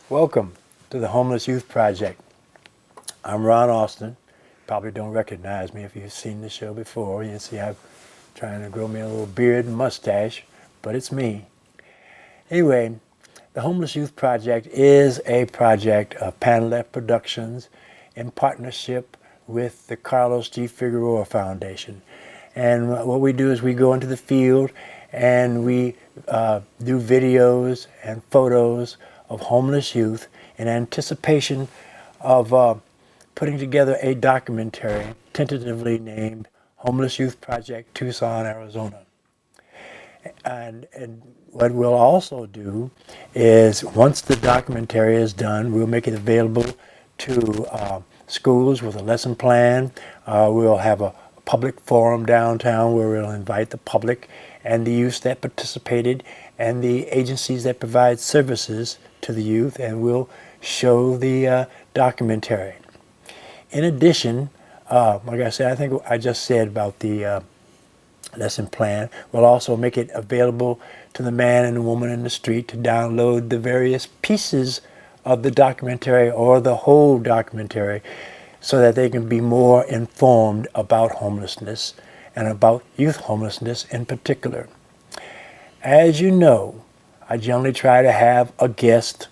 Welcome to the Homeless Youth Project. I'm Ron Austin. Probably don't recognize me if you've seen the show before. You see I'm trying to grow me a little beard and mustache, but it's me. Anyway, the Homeless Youth Project is a project of Panel F Productions in partnership with the Carlos G Figueroa Foundation. And what we do is we go into the field and we do videos and photos of homeless youth in anticipation of putting together a documentary tentatively named Homeless Youth Project Tucson, Arizona. And what we'll also do is once the documentary is done, we'll make it available to schools with a lesson plan. We'll have a public forum downtown where we'll invite the public and the youth that participated and the agencies that provide services to the youth, and we'll show the documentary. In addition, like I said, I think I just said about the lesson plan. We'll also make it available to the man and the woman in the street to download the various pieces of the documentary or the whole documentary so that they can be more informed about homelessness and about youth homelessness in particular. As you know, I generally try to have a guest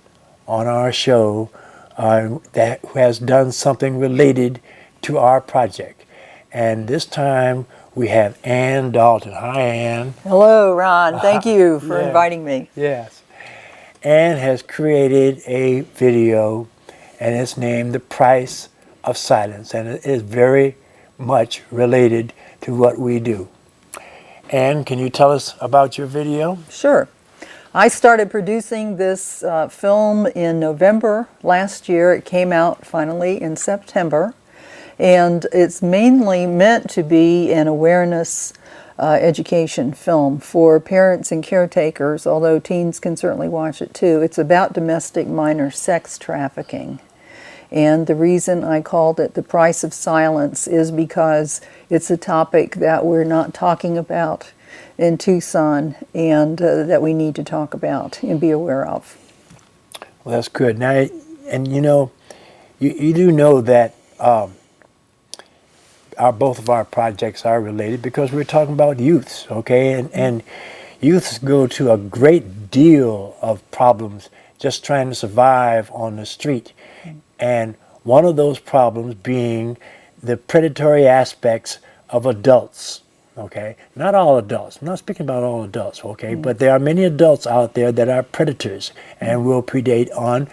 on our show that who has done something related to our project. And this time we have Ann Dalton. Hi, Ann. Hello, Ron. Thank you for inviting me. Yes. Ann has created a video, and it's named The Price of Silence, and it is very much related to what we do. Ann, can you tell us about your video? Sure. I started producing this film in November last year. It came out finally in September. And it's mainly meant to be an awareness education film for parents and caretakers, although teens can certainly watch it too. It's about domestic minor sex trafficking. And the reason I called it The Price of Silence is because it's a topic that we're not talking about in Tucson and that we need to talk about and be aware of. Well, that's good. Now, and you know, you do know that both of our projects are related because we're talking about youths, okay? And youths go to a great deal of problems just trying to survive on the street. And one of those problems being the predatory aspects of adults, okay? Not all adults. I'm not speaking about all adults, okay? But there are many adults out there that are predators and will predate on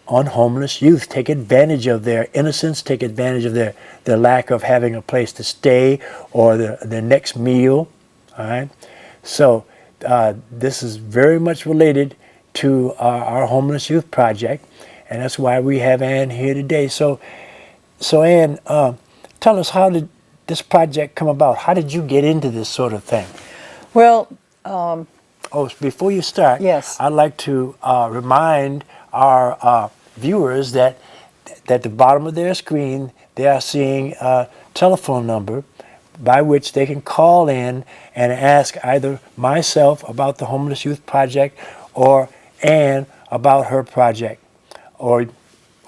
homeless youth, take advantage of their innocence, take advantage of their lack of having a place to stay or their next meal, all right? So this is very much related to our Homeless Youth Project, and that's why we have Ann here today. So Ann, tell us, how did this project come about? How did you get into this sort of thing? Well, before you start, yes, I'd like to remind our viewers that at the bottom of their screen they are seeing a telephone number by which they can call in and ask either myself about the Homeless Youth Project or Ann about her project, or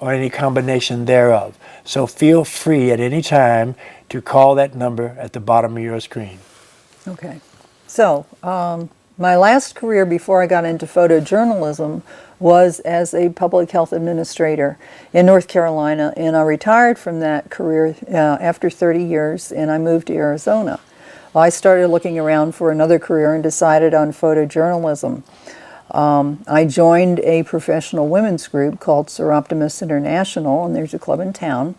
any combination thereof. So feel free at any time to call that number at the bottom of your screen. Okay. So my last career before I got into photojournalism was as a public health administrator in North Carolina, and I retired from that career after 30 years, and I moved to Arizona. Well, I started looking around for another career and decided on photojournalism. I joined a professional women's group called Seroptimus International, and there's a club in town.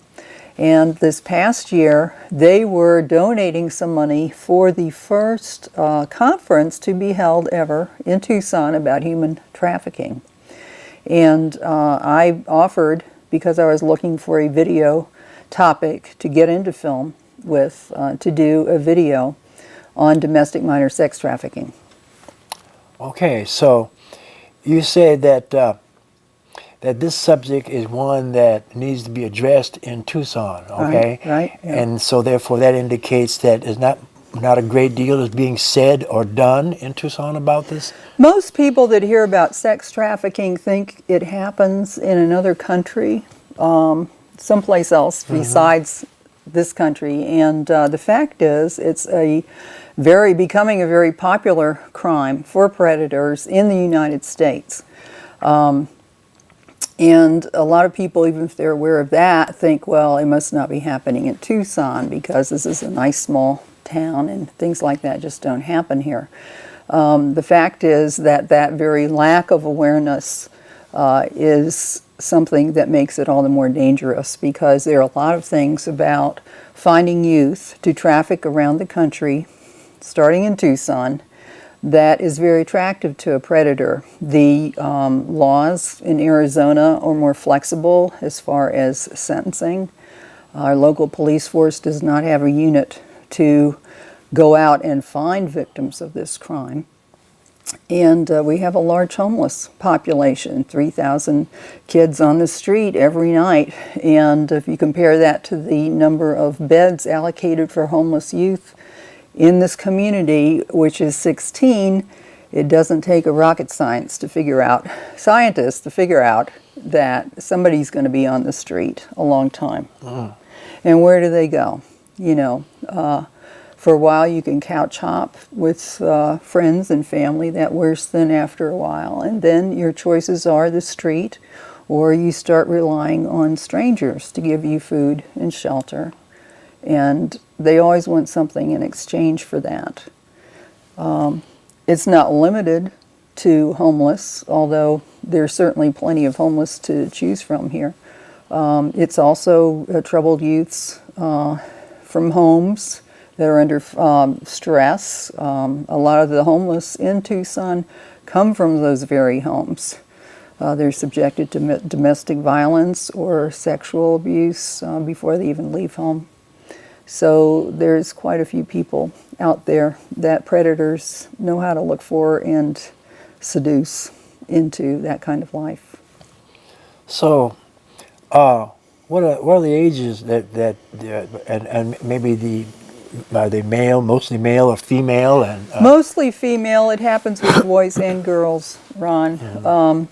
And this past year, they were donating some money for the first conference to be held ever in Tucson about human trafficking. And I offered, because I was looking for a video topic to get into film with, to do a video on domestic minor sex trafficking. Okay, so you said that that this subject is one that needs to be addressed in Tucson, okay? Right. Yeah. And so therefore that indicates that there's not not a great deal is being said or done in Tucson about this? Most people that hear about sex trafficking think it happens in another country, someplace else besides this country. And the fact is, it's becoming a very popular crime for predators in the United States. And a lot of people, even if they're aware of that, think, well, it must not be happening in Tucson because this is a nice small town and things like that just don't happen here. The fact is that very lack of awareness is something that makes it all the more dangerous, because there are a lot of things about finding youth to traffic around the country, starting in Tucson, that is very attractive to a predator. The laws in Arizona are more flexible as far as sentencing. Our local police force does not have a unit to go out and find victims of this crime. And we have a large homeless population, 3,000 kids on the street every night. And if you compare that to the number of beds allocated for homeless youth in this community, which is 16, it doesn't take a rocket scientist to figure out that somebody's going to be on the street a long time. And where do they go? You know, for a while you can couch hop with friends and family. That wears thin after a while. And then your choices are the street, or you start relying on strangers to give you food and shelter. And they always want something in exchange for that. It's not limited to homeless, although there's certainly plenty of homeless to choose from here. It's also troubled youths from homes that are under stress. A lot of the homeless in Tucson come from those very homes. They're subjected to domestic violence or sexual abuse before they even leave home. So there's quite a few people out there that predators know how to look for and seduce into that kind of life. So, what are the ages that and maybe are they male, mostly male or female? And mostly female. It happens with boys and girls, Ron.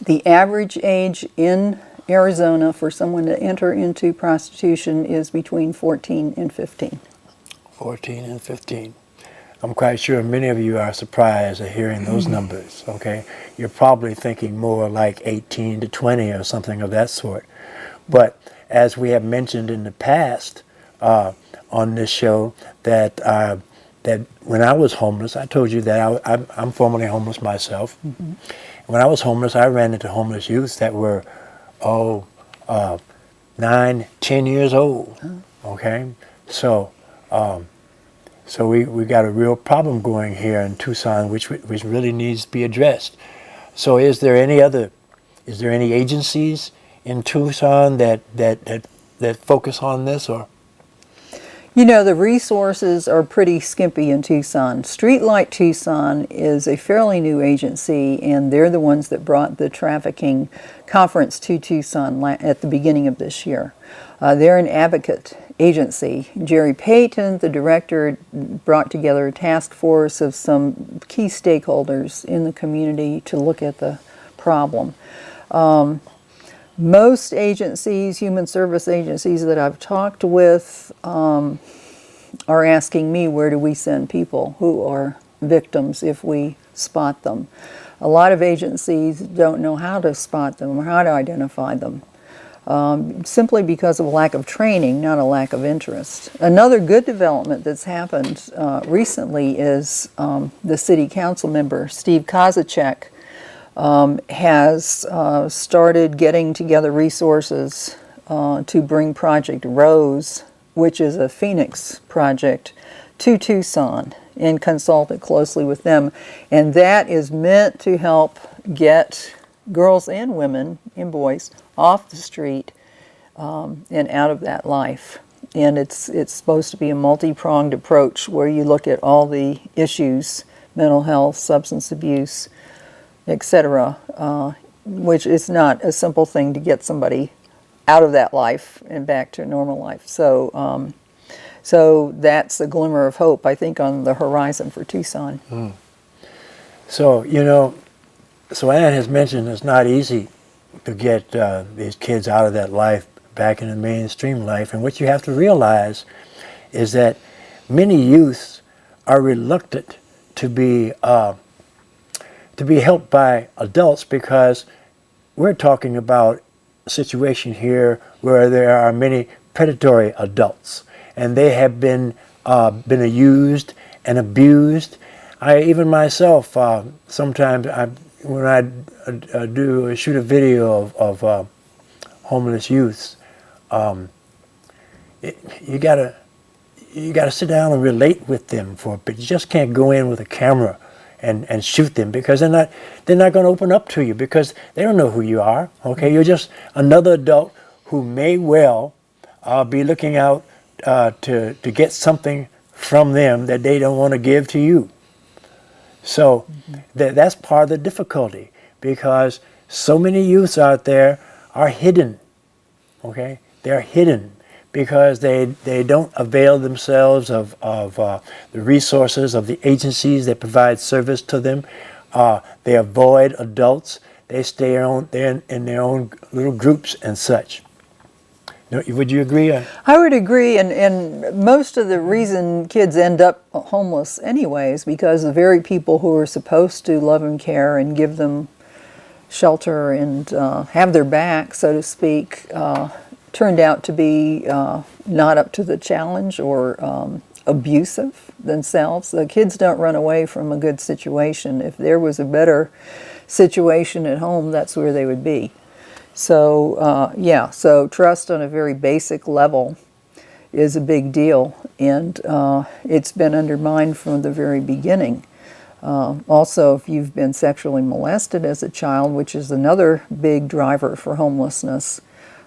The average age in Arizona for someone to enter into prostitution is between 14 and 15. 14 and 15. I'm quite sure many of you are surprised at hearing those numbers, okay? You're probably thinking more like 18 to 20 or something of that sort. But as we have mentioned in the past on this show, that when I was homeless, I told you that I'm formerly homeless myself. When I was homeless, I ran into homeless youths that were 9, 10 years old. Okay, so we got a real problem going here in Tucson, which really needs to be addressed. So, is there any agencies in Tucson that focus on this, or? You know, the resources are pretty skimpy in Tucson. Streetlight Tucson is a fairly new agency, and they're the ones that brought the trafficking conference to Tucson at the beginning of this year. They're an advocate agency. Jerry Payton, the director, brought together a task force of some key stakeholders in the community to look at the problem. Most agencies, human service agencies that I've talked with, are asking me, where do we send people who are victims if we spot them? A lot of agencies don't know how to spot them or how to identify them, simply because of a lack of training, not a lack of interest. Another good development that's happened recently is the city council member, Steve Kozacek, has started getting together resources to bring Project Rose, which is a Phoenix project, to Tucson, and consulted closely with them. And that is meant to help get girls and women and boys off the street and out of that life. And it's supposed to be a multi-pronged approach where you look at all the issues, mental health, substance abuse, etc., which is not a simple thing to get somebody out of that life and back to a normal life. So So that's a glimmer of hope, I think, on the horizon for Tucson. So, so Ann has mentioned it's not easy to get these kids out of that life back in the mainstream life. And what you have to realize is that many youths are reluctant to be helped by adults, because we're talking about a situation here where there are many predatory adults, and they have been used and abused. Even myself, sometimes when I shoot a video of homeless youths, you gotta sit down and relate with them but you just can't go in with a camera and shoot them, because they're not going to open up to you, because they don't know who you are. Okay, you're just another adult who may well be looking out to get something from them that they don't want to give to you. So that's part of the difficulty, because so many youths out there are hidden. Okay, they're hidden because they don't avail themselves of the resources of the agencies that provide service to them. They avoid adults. They stay in their own little groups and such. Would you agree? I would agree, and most of the reason kids end up homeless anyways, because the very people who are supposed to love and care and give them shelter and have their back, so to speak, turned out to be not up to the challenge, or abusive themselves. The kids don't run away from a good situation. If there was a better situation at home, that's where they would be. So so trust on a very basic level is a big deal, and it's been undermined from the very beginning. Also, if you've been sexually molested as a child, which is another big driver for homelessness,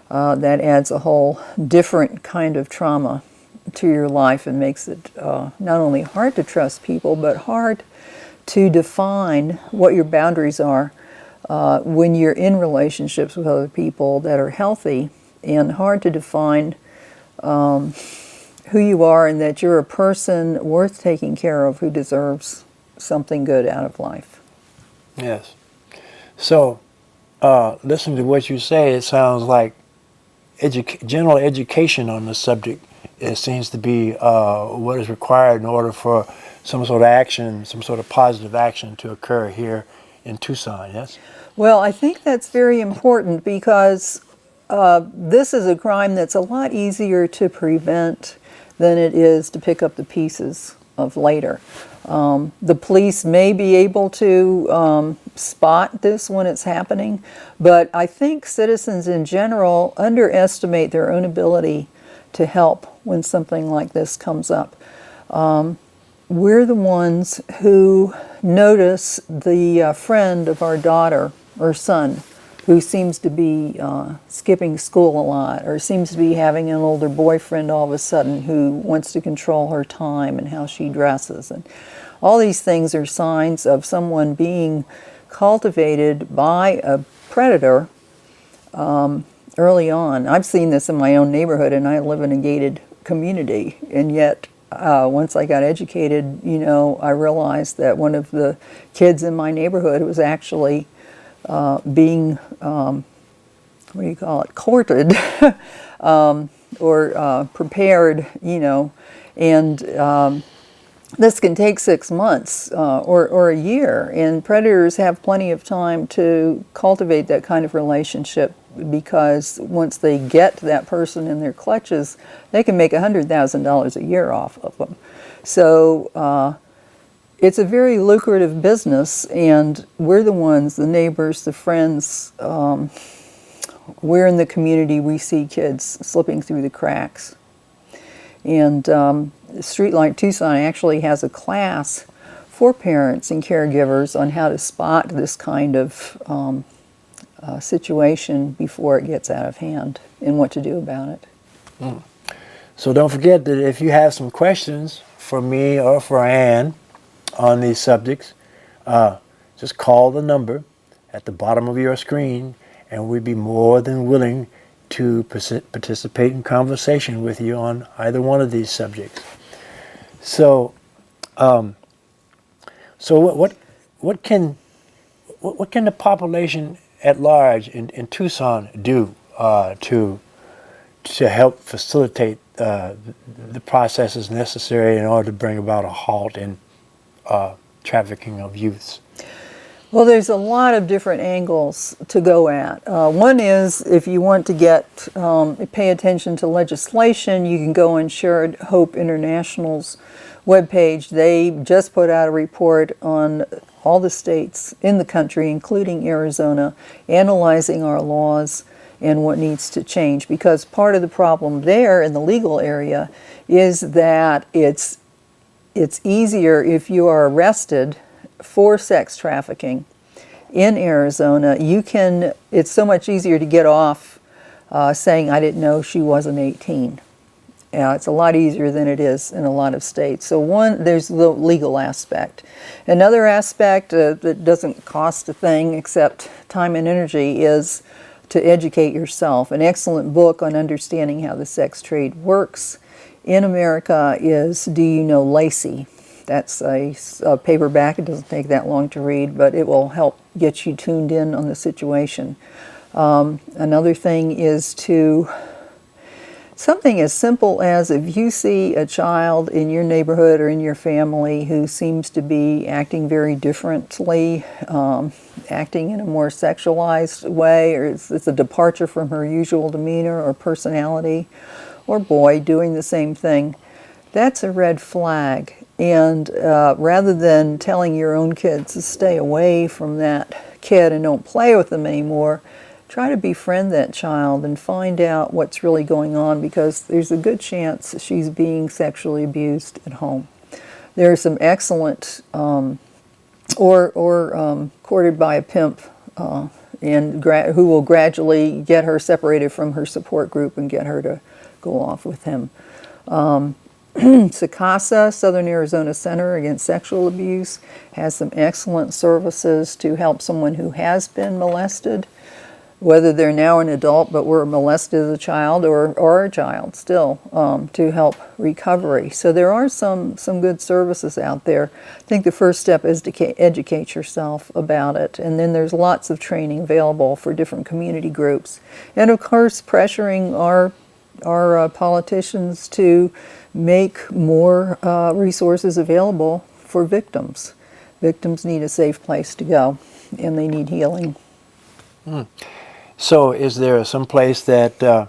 that adds a whole different kind of trauma to your life and makes it not only hard to trust people, but hard to define what your boundaries are when you're in relationships with other people that are healthy, and hard to define who you are and that you're a person worth taking care of, who deserves something good out of life. Yes. So, listening to what you say, it sounds like general education on the subject, it seems to be what is required in order for some sort of action, some sort of positive action to occur here in Tucson, yes? Well, I think that's very important, because this is a crime that's a lot easier to prevent than it is to pick up the pieces of later. The police may be able to spot this when it's happening, but I think citizens in general underestimate their own ability to help when something like this comes up. We're the ones who notice the friend of our daughter or son who seems to be skipping school a lot, or seems to be having an older boyfriend all of a sudden who wants to control her time and how she dresses. And all these things are signs of someone being cultivated by a predator early on. I've seen this in my own neighborhood, and I live in a gated community, and yet once I got educated, I realized that one of the kids in my neighborhood was actually being, courted or prepared, and this can take 6 months or a year, and predators have plenty of time to cultivate that kind of relationship, because once they get that person in their clutches, they can make $100,000 a year off of them. So it's a very lucrative business, and we're the ones, the neighbors, the friends, we're in the community, we see kids slipping through the cracks. And Streetlight Tucson actually has a class for parents and caregivers on how to spot this kind of situation before it gets out of hand and what to do about it. So don't forget that if you have some questions for me or for Ann on these subjects, just call the number at the bottom of your screen, and we'd be more than willing to participate in conversation with you on either one of these subjects. So, what can the population at large in Tucson do to help facilitate the processes necessary in order to bring about a halt in trafficking of youths? Well, there's a lot of different angles to go at. One is if you want to pay attention to legislation, you can go on Shared Hope International's webpage. They just put out a report on all the states in the country, including Arizona, analyzing our laws and what needs to change. Because part of the problem there in the legal area is that it's easier if you are arrested for sex trafficking in Arizona. It's so much easier to get off saying, I didn't know she wasn't 18. It's a lot easier than it is in a lot of states. So there's the legal aspect. Another aspect that doesn't cost a thing except time and energy is to educate yourself. An excellent book on understanding how the sex trade works in America is Do You Know Lacey? That's a paperback. It doesn't take that long to read, but it will help get you tuned in on the situation. Another thing is something as simple as if you see a child in your neighborhood or in your family who seems to be acting very differently, acting in a more sexualized way, or it's a departure from her usual demeanor or personality, or boy doing the same thing, that's a red flag. And rather than telling your own kids to stay away from that kid and don't play with them anymore, try to befriend that child and find out what's really going on, because there's a good chance she's being sexually abused at home. There are some excellent courted by a pimp who will gradually get her separated from her support group and get her to go off with him. SACASA, Southern Arizona Center Against Sexual Abuse, has some excellent services to help someone who has been molested, whether they're now an adult but were molested as a child or a child still, to help recovery. So there are some good services out there. I think the first step is to educate yourself about it, and then there's lots of training available for different community groups. And of course, pressuring our politicians to make more resources available for victims. Victims need a safe place to go, and they need healing. So is there some place that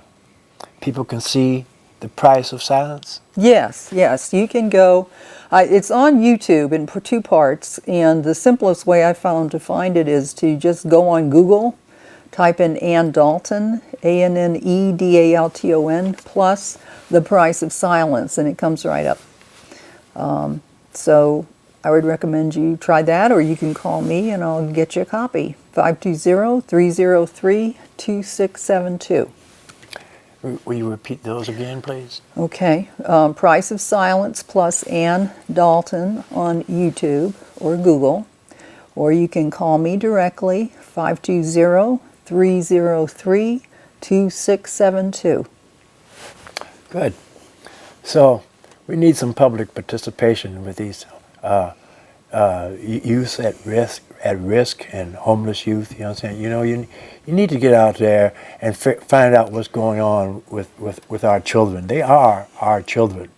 people can see the price of silence? Yes, you can go. It's on YouTube in two parts, and the simplest way I found to find it is to just go on Google, type in Ann Dalton, ANNEDALTON, plus The Price of Silence, and it comes right up. So I would recommend you try that, or you can call me and I'll get you a copy. 520-303-2672. Will you repeat those again, please? Okay. Price of Silence plus Ann Dalton on YouTube or Google. Or you can call me directly, 520-303-2672. Good. So we need some public participation with these youth at risk and homeless youth. You know what I'm saying? You need to get out there and find out what's going on with our children. They are our children.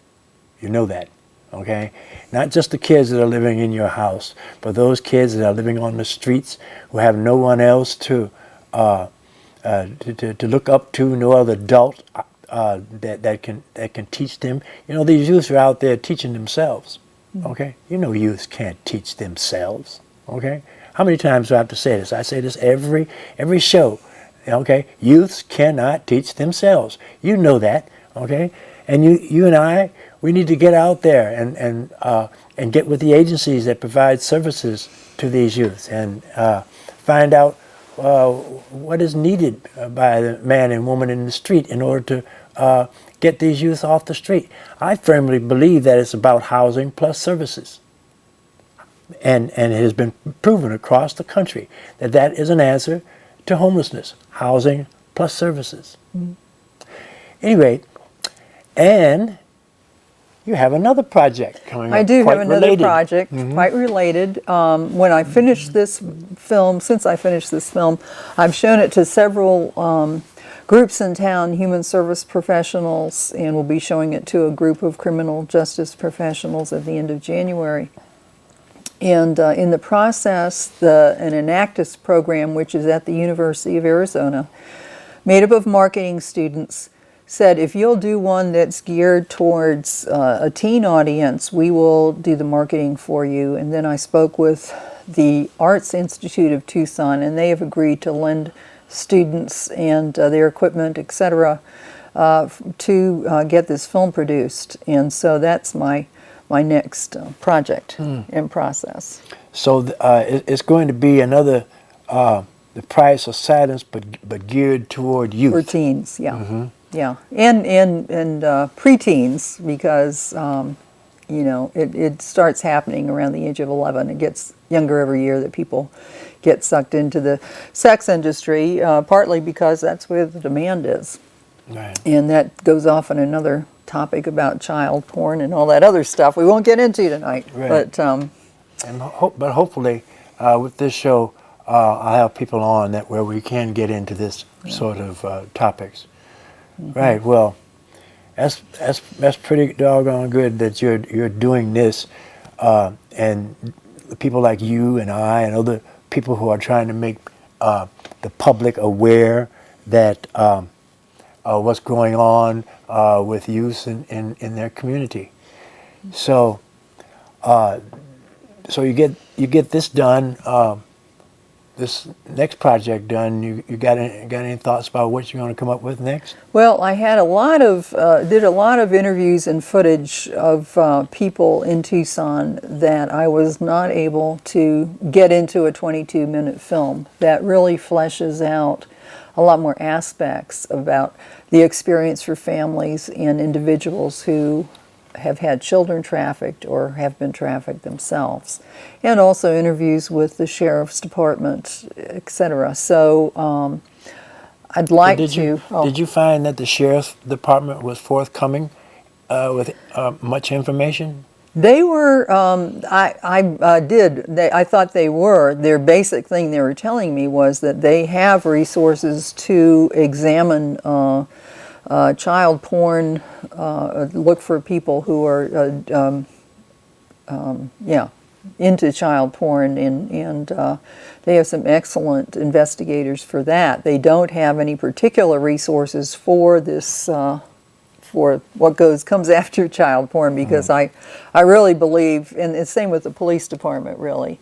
You know that, okay? Not just the kids that are living in your house, but those kids that are living on the streets who have no one else to look up to, no other adult that can teach them. These youths are out there teaching themselves. Okay, youths can't teach themselves. Okay, how many times do I have to say this? I say this every show. Okay, youths cannot teach themselves. You know that. Okay, and you and I, we need to get out there and get with the agencies that provide services to these youths and find out what is needed by the man and woman in the street in order to get these youth off the street. I firmly believe that it's about housing plus services. And it has been proven across the country that is an answer to homelessness. Housing plus services. Anyway, and you have another project coming up. I do quite have another related. project, quite related. When I finish this film, since I finished this film, I've shown it to several groups in town, human service professionals, and we'll be showing it to a group of criminal justice professionals at the end of January. And in the process, an Enactus program, which is at the University of Arizona, made up of marketing students, said, if you'll do one that's geared towards a teen audience, we will do the marketing for you. And then I spoke with the Arts Institute of Tucson, and they have agreed to lend students and their equipment, etc., to get this film produced. And so that's my next project in process. So it's going to be another The Price of Silence, but geared toward youth. For teens, yeah. Yeah, and preteens, because it starts happening around the age of 11. It gets younger every year that people get sucked into the sex industry, partly because that's where the demand is. Right. And that goes off on another topic about child porn and all that other stuff we won't get into tonight. Right. But hopefully with this show, I'll have people on where we can get into this sort of topics. Right. Well, that's pretty doggone good that you're doing this, and people like you and I and other people who are trying to make the public aware that what's going on with youth in their community. So you get this done. This next project done, you got any thoughts about what you're going to come up with next? Well, I had did a lot of interviews and footage of people in Tucson that I was not able to get into a 22-minute film that really fleshes out a lot more aspects about the experience for families and individuals who have had children trafficked or have been trafficked themselves, and also interviews with the sheriff's department, etc. So I'd like Did you find that the sheriff's department was forthcoming with much information? They were. I did. I thought they were. Their basic thing they were telling me was that they have resources to examine child porn, look for people who are into child porn, and they have some excellent investigators for that. They don't have any particular resources for this, for what comes after child porn, because I really believe, and the same with the police department, really.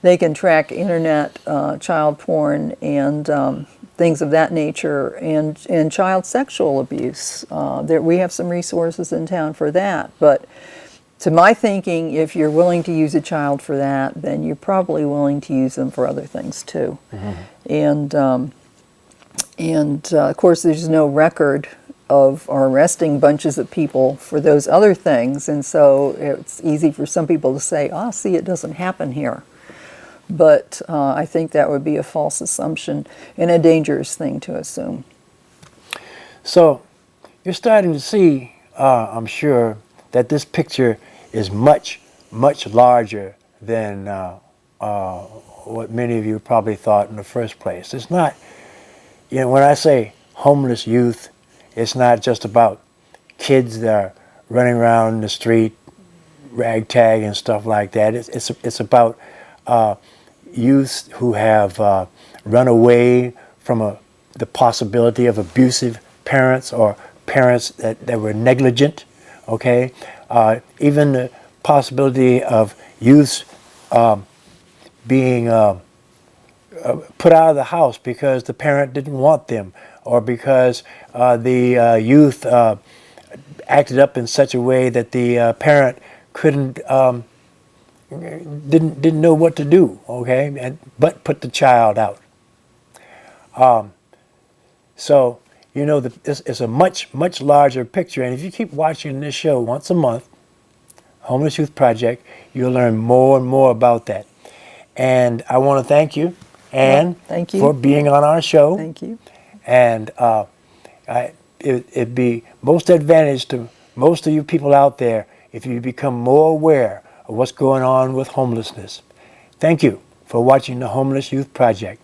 They can track internet child porn and things of that nature, and child sexual abuse. We have some resources in town for that. But to my thinking, if you're willing to use a child for that, then you're probably willing to use them for other things too. And of course, there's no record of arresting bunches of people for those other things, and so it's easy for some people to say, see, it doesn't happen here. But I think that would be a false assumption and a dangerous thing to assume. So you're starting to see, I'm sure, that this picture is much, much larger than what many of you probably thought in the first place. It's not, when I say homeless youth, it's not just about kids that are running around the street, ragtag and stuff like that. It's about youth who have run away from the possibility of abusive parents or parents that were negligent, okay? Even the possibility of youth being put out of the house because the parent didn't want them, or because the youth acted up in such a way that the parent didn't know what to do, okay, but put the child out. So it's a much, much larger picture, and if you keep watching this show once a month, Homeless Youth Project, you'll learn more and more about that. And I want to thank you, Ann, thank you for being on our show. Thank you. And it'd be most advantage to most of you people out there if you become more aware of what's going on with homelessness. Thank you for watching the Homeless Youth Project.